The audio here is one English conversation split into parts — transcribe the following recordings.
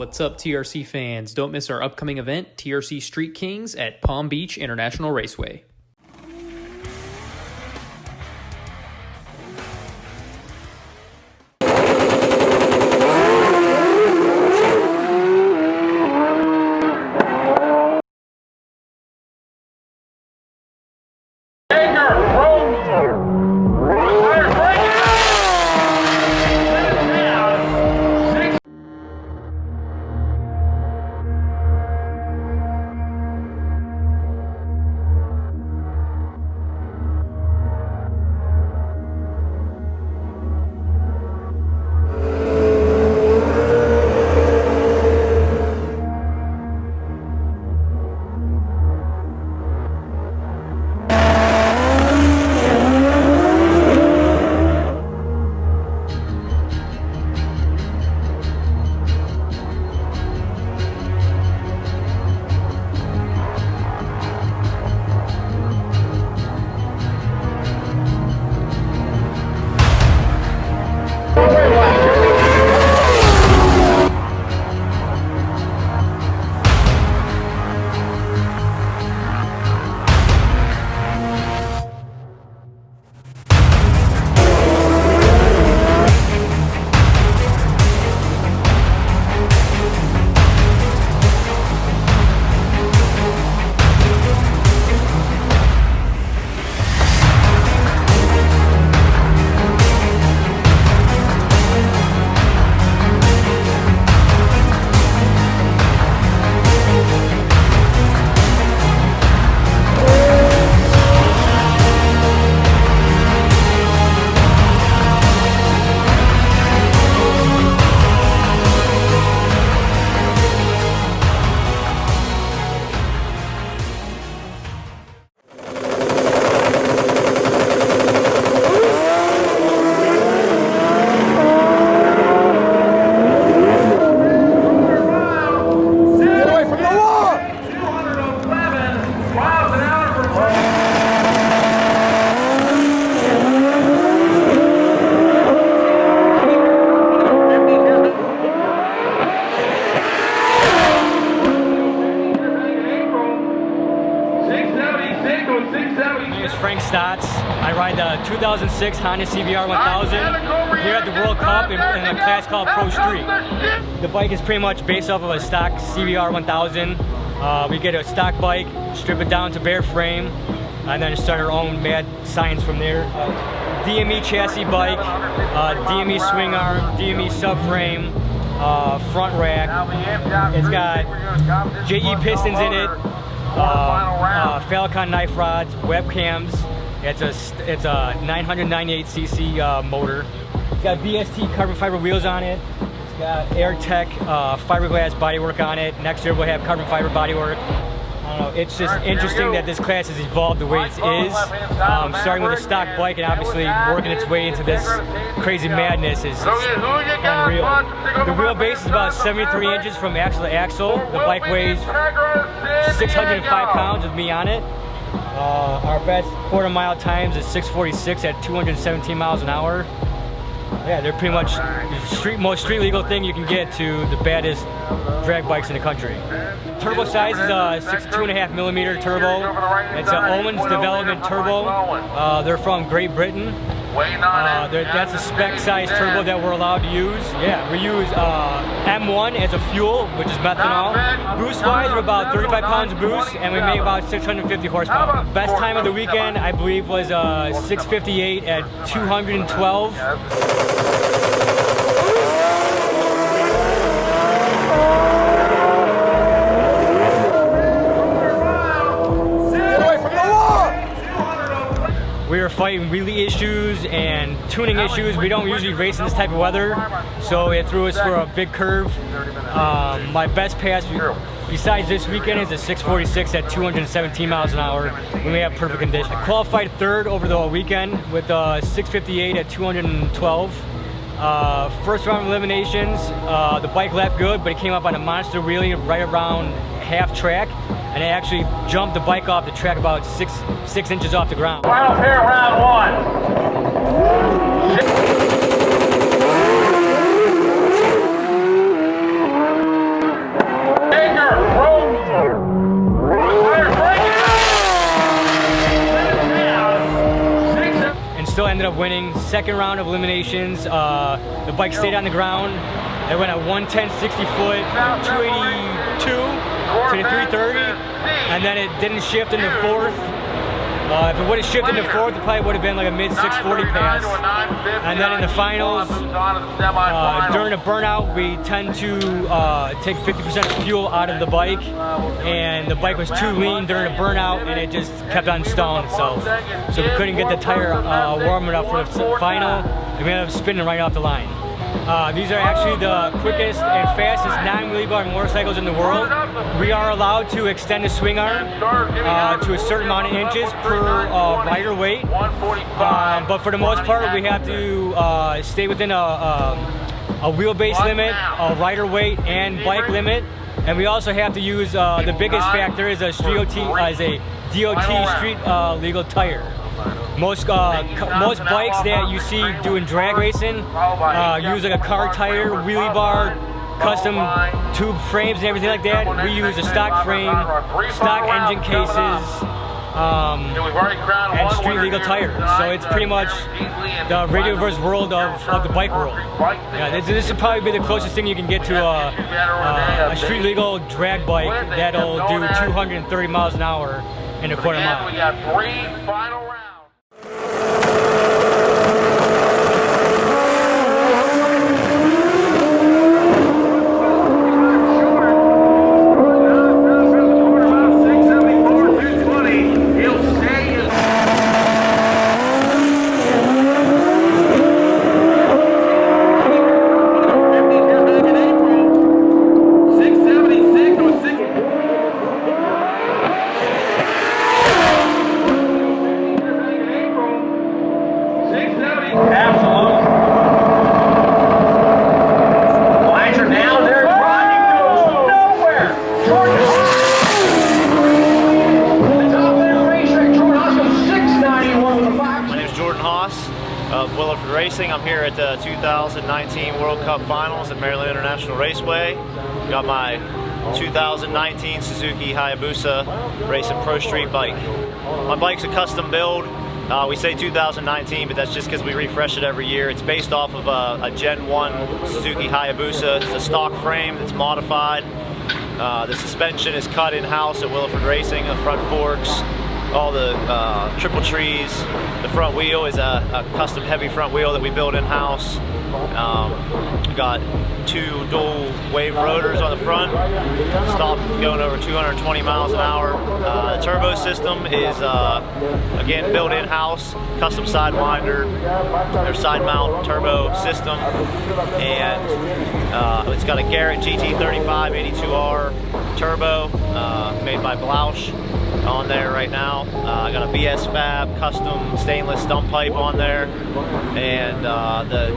What's up, TRC fans? Don't miss our upcoming event, TRC Street Kings at Palm Beach International Raceway. Stotz. I ride the 2006 Honda CBR 1000 here at the World Cup in a class called Pro Street. The bike is pretty much based off of a stock CBR 1000. We get a stock bike, strip it down to bare frame, and then start our own mad science from there. DME chassis bike, DME swing arm, DME subframe, front rack. It's got JE pistons in it, Falcon knife rods, webcams. It's a 998cc motor. It's got BST carbon fiber wheels on it. It's got AirTech fiberglass bodywork on it. Next year we'll have carbon fiber bodywork. I don't know, it's just interesting that this class has evolved the way it is. Starting with a stock bike and obviously working its way into this crazy madness is unreal. The wheelbase is about 73 inches from axle to axle. The bike weighs 605 pounds with me on it. Our best quarter mile times is 6:46 at 217 miles an hour. Yeah, they're pretty much the most street legal thing you can get to the baddest drag bikes in the country. Turbo size is a 62.5 millimeter turbo. It's an Owens Development turbo. They're from Great Britain. That's a spec size turbo that we're allowed to use. Yeah, we use M1 as a fuel, which is methanol. Boost wise, we're about 35 pounds of boost, and we make about 650 horsepower. Best time of the weekend, I believe, was 6:58 at 212. We were fighting wheelie issues and tuning issues. We don't usually race in this type of weather, so it threw us for a big curve. My best pass besides this weekend is a 6:46 at 217 miles an hour when we have perfect conditions. I qualified third over the weekend with 6:58 at 212. First round of eliminations, the bike left good, but it came up on a monster wheelie right around half track, and it actually jumped the bike off the track about six inches off the ground. Final pair, round one. ended up winning. Second round of eliminations, the bike stayed on the ground. It went at 110 60 foot, 282 to the 330, and then it didn't shift in the fourth. If it would have shifted in the fourth, it probably would have been like a mid 640 pass. And then in the finals, during a burnout, we tend to take 50% of fuel out of the bike, and the bike was too lean during a burnout, and it just kept on stalling itself. So we couldn't get the tire warm enough for the final, and we ended up spinning right off the line. These are actually the quickest and fastest non-wheelie bar motorcycles in the world. We are allowed to extend the swing arm to a certain amount of inches per rider weight, but for the most part we have to stay within a wheelbase limit, a rider weight, and bike limit. And we also have to use the biggest factor is a DOT street legal tire. Most bikes that you see doing drag racing use like a car tire, wheelie bar, custom tube frames and everything like that. We use a stock frame, stock engine cases, and street legal tires. So it's pretty much the radioverse world of the bike world. Yeah, this would probably be the closest thing you can get to a street legal drag bike that'll do 230 miles an hour in a quarter mile. We got 3 final rounds. I'm here at the 2019 World Cup Finals at Maryland International Raceway. Got my 2019 Suzuki Hayabusa Racing Pro Street bike. My bike's a custom build. We say 2019, but that's just because we refresh it every year. It's based off of a Gen 1 Suzuki Hayabusa. It's a stock frame that's modified. The suspension is cut in-house at Williford Racing, the front forks, all the triple trees. The front wheel is a custom heavy front wheel that we build in-house. We got 2 dual wave rotors on the front, stop going over 220 miles an hour. The turbo system is again built in-house, custom sidewinder or side mount turbo system, and it's got a Garrett GT35 82R turbo made by Blausch on there right now. I got a BS Fab custom stainless stump pipe on there, and the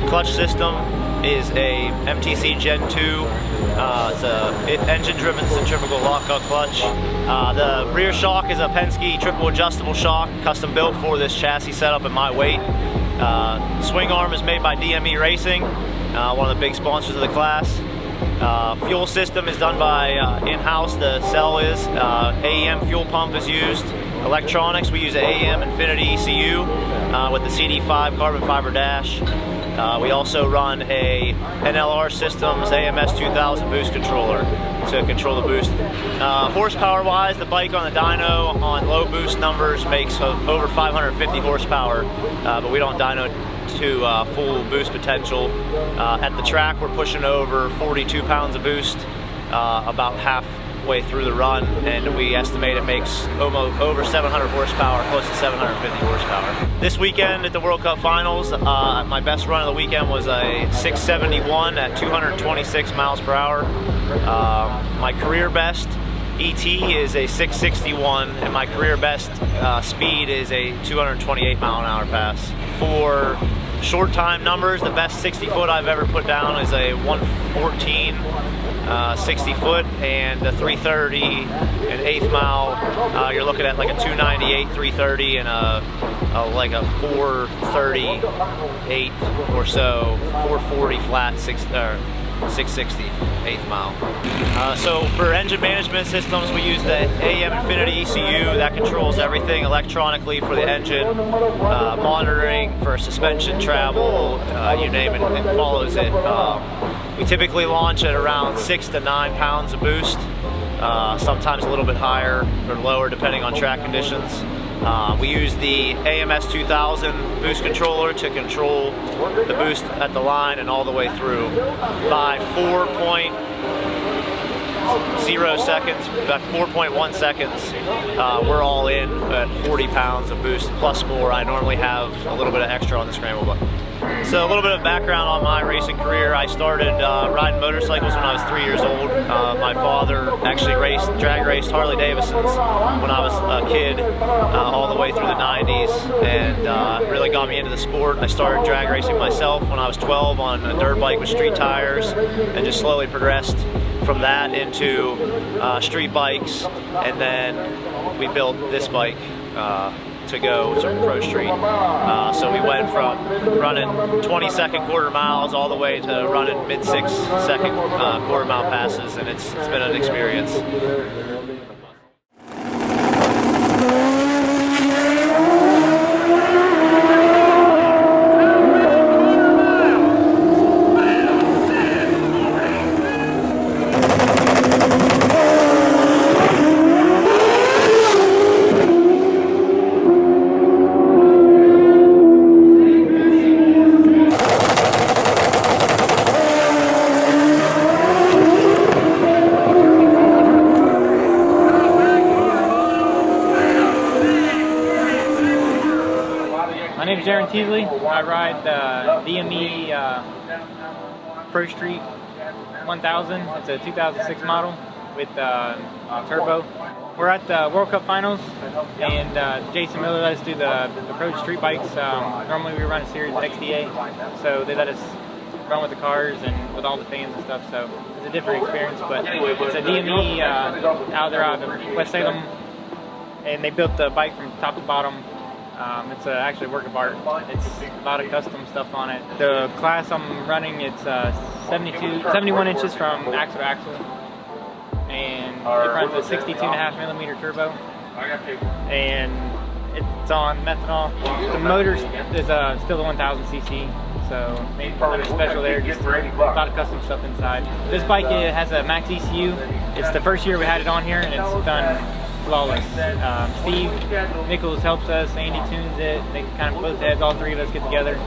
clutch system is a MTC Gen 2. It's a engine-driven centrifugal lock-up clutch. The rear shock is a Penske triple adjustable shock, custom built for this chassis setup at my weight. Swing arm is made by DME Racing, one of the big sponsors of the class. Fuel system is done by in-house. The cell is AEM fuel pump is used. Electronics, we use AEM Infinity ECU with the CD5 carbon fiber dash. We also run a NLR Systems AMS 2000 boost controller to control the boost. Horsepower wise, the bike on the dyno on low boost numbers makes over 550 horsepower, but we don't dyno to full boost potential. At the track, we're pushing over 42 pounds of boost about halfway through the run, and we estimate it makes almost over 700 horsepower, close to 750 horsepower. This weekend at the World Cup Finals, my best run of the weekend was a 671 at 226 miles per hour. My career best ET is a 661, and my career best speed is a 228 mile an hour pass. For short time numbers, the best 60 foot I've ever put down is a 114 60 foot, and the 330 and 8th mile, you're looking at like a 298 330 and like a 438 or so, 440 flat 660, 8th mile. So for engine management systems, we use the AM Infinity ECU that controls everything electronically for the engine, monitoring for suspension travel, you name it, it follows it. We typically launch at around 6 to 9 pounds of boost, sometimes a little bit higher or lower depending on track conditions. We use the AMS 2000 boost controller to control the boost at the line and all the way through. By 4.0 seconds, about 4.1 seconds, we're all in at 40 pounds of boost plus more. I normally have a little bit of extra on the scramble button. So a little bit of background on my racing career. I started riding motorcycles when I was 3 years old. My father actually drag raced Harley Davidsons when I was a kid, all the way through the 90s, and really got me into the sport. I started drag racing myself when I was 12 on a dirt bike with street tires, and just slowly progressed from that into street bikes, and then we built this bike to go to Pro Street. So we went from running 20-second quarter miles all the way to running mid-6 second quarter mile passes, and it's been an experience. Teasley. I ride the DME Pro Street 1000. It's a 2006 model with turbo. We're at the World Cup Finals, and Jason Miller let us do the Pro Street bikes. Normally we run a series at XDA, so they let us run with the cars and with all the fans and stuff, so it's a different experience, but it's a DME out there out of West Salem, and they built the bike from top to bottom. It's actually a work of art. It's a lot of custom stuff on it. The class I'm running, it's 71 inches from axle to axle, and it runs a 62.5mm turbo, and it's on methanol. The motor is still the 1000cc, so maybe nothing special there, just a lot of custom stuff inside. This bike, it has a max ECU. It's the first year we had it on here, and it's done flawless. Steve Nichols helps us, Andy tunes it, they kind of both heads, all three of us get together.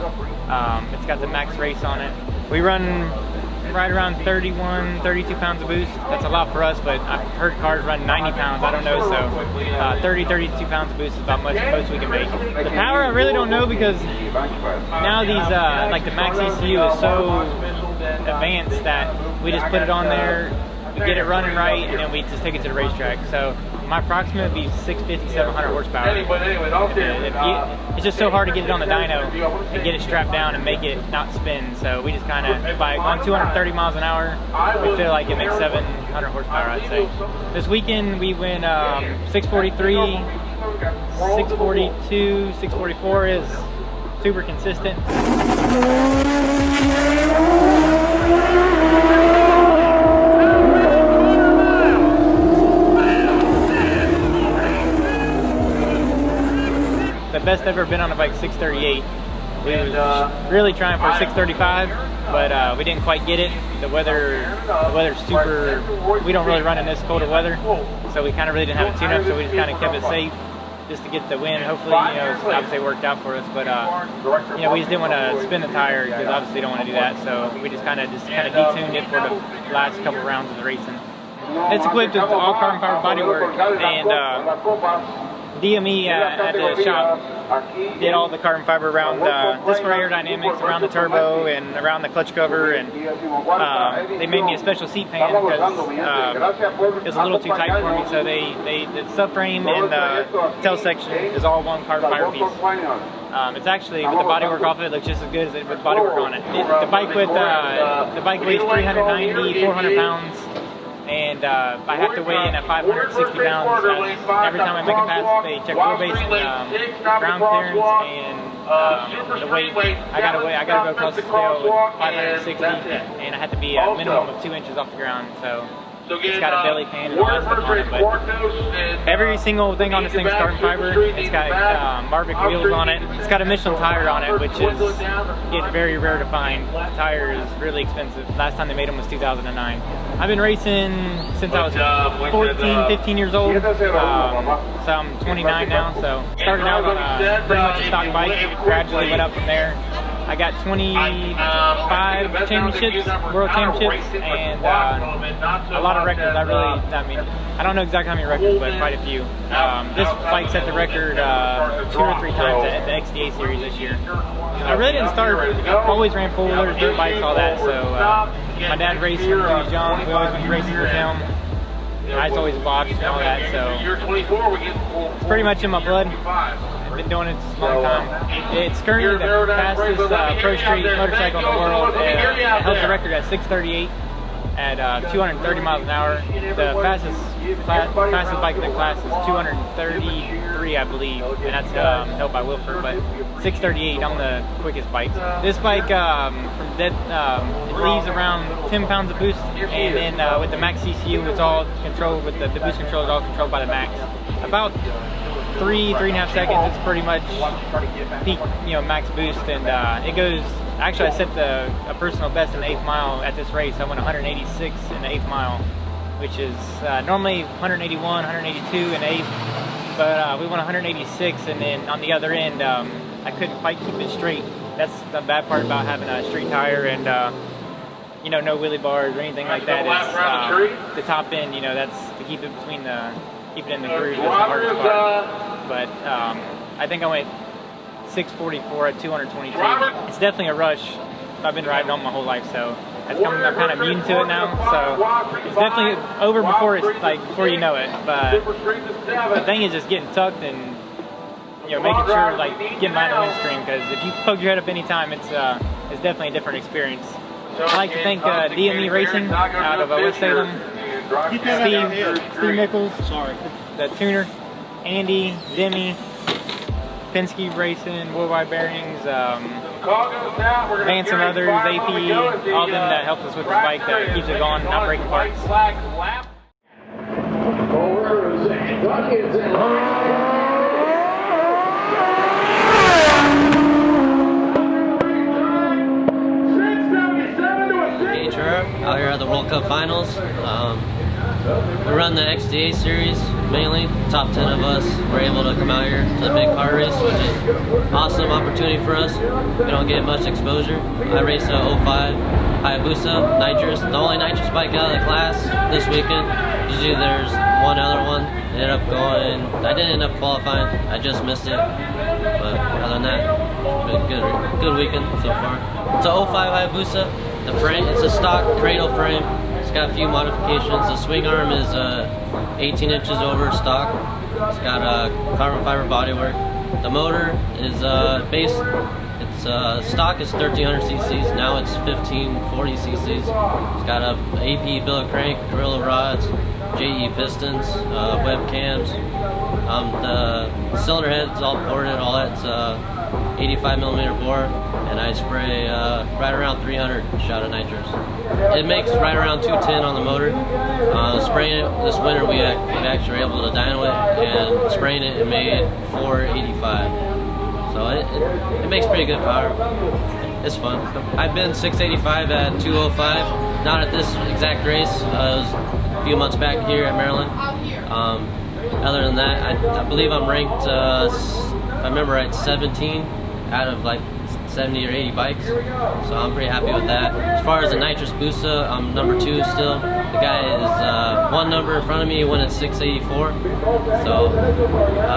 It's got the max race on it. We run right around 31, 32 pounds of boost. That's a lot for us, but I've heard cars run 90 pounds, I don't know, so 30, 32 pounds of boost is about most we can make. The power, I really don't know, because now these, like the max ECU is so advanced that we just put it on there, we get it running right, and then we just take it to the racetrack. So my approximate would be 650, 700 horsepower. It's just so hard to get it on the dyno and get it strapped down and make it not spin. So we just kind of, by going 230 miles an hour, we feel like it makes 700 horsepower, I'd say. This weekend we went 643, 642, 644 is super consistent. The best I've ever been on a bike, 638. We was really trying for 635, but we didn't quite get it. The weather's super, we don't really run in this cold of weather, so we kind of really didn't have a tune-up, so we just kind of kept it safe just to get the win. Hopefully, you know, it's obviously worked out for us, but you know, we just didn't want to spin the tire, because obviously don't want to do that, so we just kind of detuned it for the last couple rounds of the racing. It's equipped with all carbon fiber bodywork, and DME at the shop did all the carbon fiber around this for aerodynamics, around the turbo, and around the clutch cover, and they made me a special seat pan because it was a little too tight for me, so the subframe and the tail section is all one carbon fiber piece. It's actually, with the bodywork off it, looks just as good as it with bodywork on it. The bike weighs 390, 400 pounds. and I have to weigh in at 560 pounds. Every time I make a pass, they check wheelbase, ground clearance, and the weight. I gotta go across the scale with 560, and I have to be a minimum of 2 inches off the ground. So it's got a belly pan and all that stuff on it, but every single thing on this thing is carbon fiber. It's got Marvick wheels on it. It's got a Michelin tire on it, which is getting very rare to find. The tire is really expensive. Last time they made them was 2009. I've been racing since I was 14, 15 years old, so I'm 29 now. So started out on pretty much a stock bike, gradually went up from there. I got 25 championships, world championships, and a lot of records. I don't know exactly how many records, but quite a few. This bike set the record 2 or 3 times at the XDA series this year. I really didn't start, always ran four-wheelers, dirt bikes, all that, so my dad raced when he was young. We always went racing with him. I was always watched and all that, so it's pretty much in my blood. I've been doing it a long time. It's currently the fastest pro street motorcycle in the world. It holds the record at 638 at 230 miles an hour. The fastest bike in the class is 233, I believe, and that's held by Wilford. But 638, I'm the quickest bike. This bike, it leaves around 10 pounds of boost, and then with the max CCU, it's all controlled with the boost control is all controlled by the max. About 3.5 seconds, it's pretty much peak, max boost, and it goes. Actually, I set a personal best in the 8th mile at this race. I went 186 in the 8th mile, which is normally 181, 182 in the 8th, but we went 186, and then on the other end, I couldn't quite keep it straight. That's the bad part about having a street tire and no wheelie bars or anything like that. Is the top end, that's to keep it keep it in the groove. That's the hardest part. But I think I went 644 at 222. It's definitely a rush. I've been riding on my whole life, so I'm kind of immune to it now. So it's definitely over before you know it. But the thing is just getting tucked and making sure getting behind the windscreen, because if you poke your head up any time, it's definitely a different experience. I'd like to thank DME Racing out of West Salem, Steve Nichols, the tuner, Andy, Demi, Penske Racing, Worldwide Bearings, Vance and others, AP, all of them that helped us with the bike, that keeps it going, not breaking parts. Out here at the World Cup Finals. We run the XDA series mainly. Top 10 of us were able to come out here to the big car race, which is an awesome opportunity for us. We don't get much exposure. I raced a 05 Hayabusa Nitrous, the only Nitrous bike out of the class this weekend. Usually there's one other one. I didn't end up qualifying. I just missed it. But other than that, it's been a good weekend so far. It's a 05 Hayabusa. The frame, it's a stock cradle frame. It's got a few modifications. The swing arm is 18 inches over stock. It's got a carbon fiber bodywork. The motor is stock is 1300 cc's. Now it's 1540 cc's. It's got a AP billet crank, Gorilla rods, JE pistons, webcams. The cylinder head's all ported. All that's 85 millimeter bore, and I spray right around 300 shot of nitrous. It makes right around 210 on the motor. Spraying it this winter, we actually were able to dyno it, and spraying it made 485. So it makes pretty good power. It's fun. I've been 685 at 205, not at this exact race. It was a few months back here at Maryland. Other than that, I believe I'm ranked, if I remember right, 17 out of 70 or 80 bikes. So I'm pretty happy with that. As far as the Nitrous Busa, I'm number 2 still. The guy is one number in front of me, went at 684. So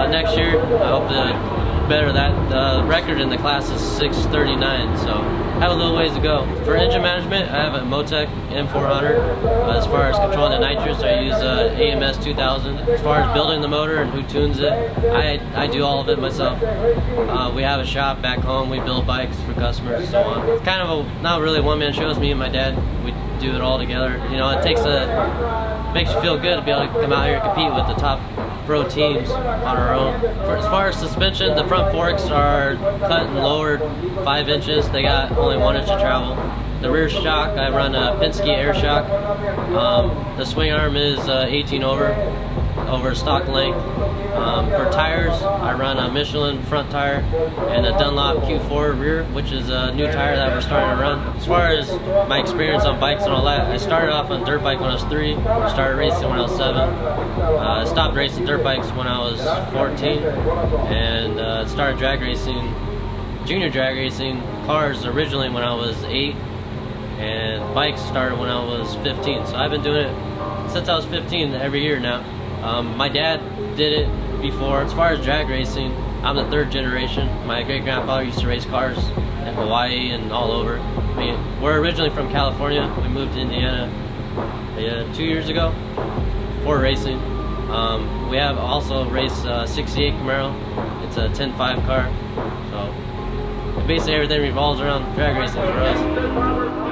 next year, I hope to better that. The record in the class is 639, so I have a little ways to go. For engine management, I have a Motec M400. As far as controlling the nitrous, I use AMS 2000. As far as building the motor and who tunes it, I do all of it myself. We have a shop back home. We build bikes for customers and so on. It's kind of not really a one-man show. It's me and my dad. We do it all together. It takes a makes you feel good to be able to come out here and compete with the top pro teams on our own. As far as suspension, the front forks are cut and lowered 5 inches. They got only 1 inch of travel. The rear shock, I run a Penske air shock. The swing arm is 18 over stock length. For tires, I run a Michelin front tire and a Dunlop Q4 rear, which is a new tire that we're starting to run. As far as my experience on bikes and all that, I started off on dirt bike when I was 3, started racing when I was 7. I stopped racing dirt bikes when I was 14, and started drag racing, junior drag racing cars originally when I was 8, and bikes started when I was 15. So I've been doing it since I was 15 every year now. My dad did it before. As far as drag racing, I'm the 3rd generation. My great-grandfather used to race cars in Hawaii and all over. I mean, we're originally from California. We moved to Indiana 2 years ago for racing. We have also raced 68 Camaro. It's a 10.5 car. So basically everything revolves around drag racing for us.